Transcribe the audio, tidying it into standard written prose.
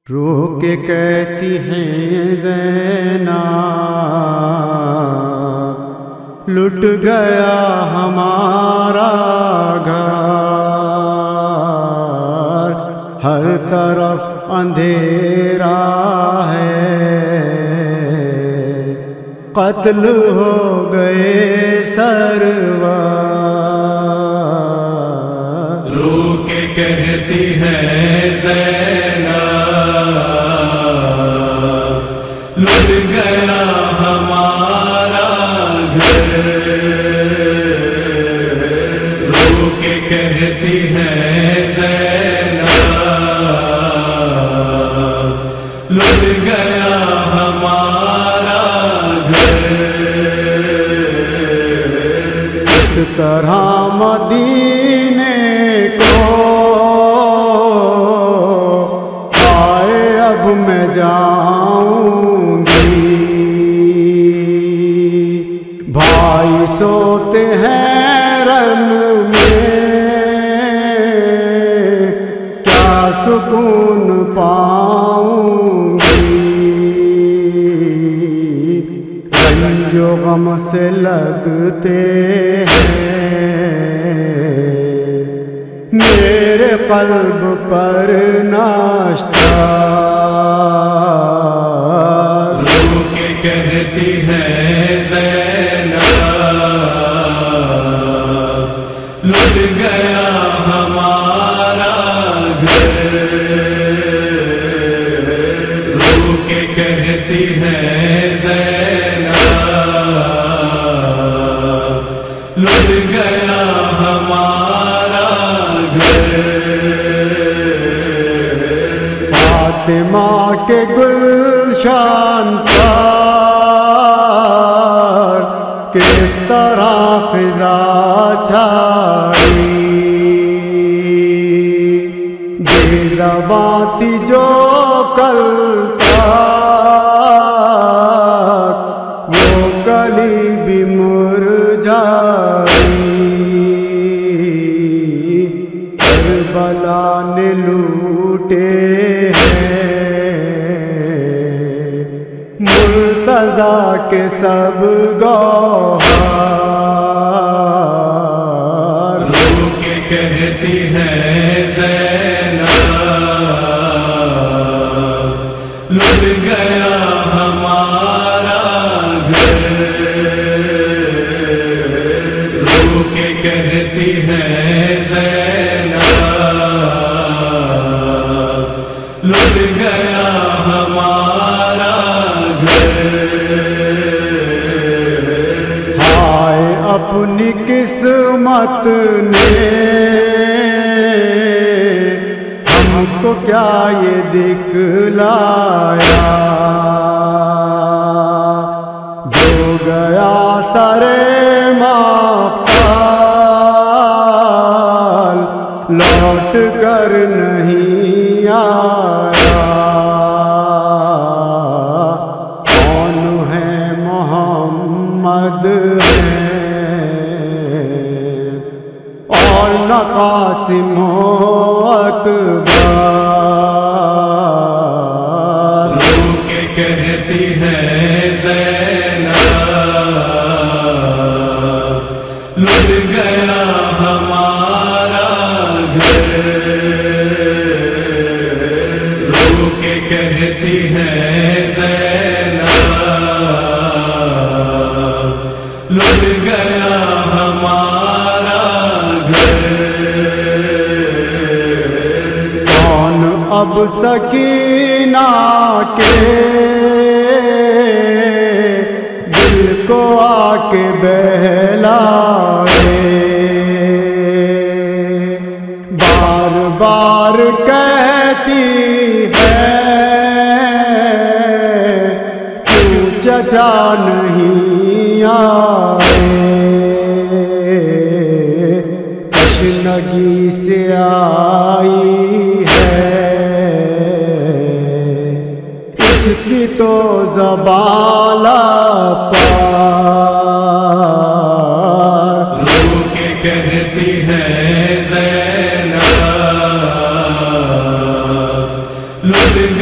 رو کے کہتی ہیں زینب لٹ گیا ہمارا گھر، ہر طرف اندھیرا ہے، قتل ہو گئے سرور۔ رو کے کہتی ہے زینب لٹ گیا ہمارا گھر، رو کے کہتی ہے زینب لٹ گیا ہمارا گھر۔ اس طرح مدینے کو آئے اب میں جاؤں گی، بھائی سوتے ہیں رن میں، کیا سکون پاؤں گی، رنج و غم سے لگتے ہیں میرے قلب پر ناشتہ۔ رو کے کہتی ہے زینب لٹ گیا ہمارا گھر، رو کے کہتی ہے زینب لٹ گیا ہمارا گھر۔ فاطمہ کے گلشان پر کس طرح فضا چھائی، بے زباں تھی جو کل تک، وہ کلی بھی مرجھائی، کربلا نے لوٹے مرتضیٰ کے سب گوہر۔ رو کے کہتی ہے زینب لٹ گیا ہمارا گھر، رو کے کہتی ہے زینب لٹ گیا ہمارا گھر۔ ہائے اپنی قسمت نے ہم کو کیا یہ دکھلایا، جو گیا سرے مفتال لوٹ کر نہیں آیا۔ کون ہے محمد اور نہ قاسم و اکبر۔ رو کے کہتی ہے زینب لٹ گیا ہمارا گھر، رو کے کہتی ہے زینب لٹ گیا ہمارا گھر۔ کون اب سکینہ کے دل کو آ کے بہلائے، بار بار کہتی ہے کیوں چچا نہیں آئے، تشنگی سے آئی ہے اس کی تو زبان پار۔ رو کے کہتی ہے زینب لٹ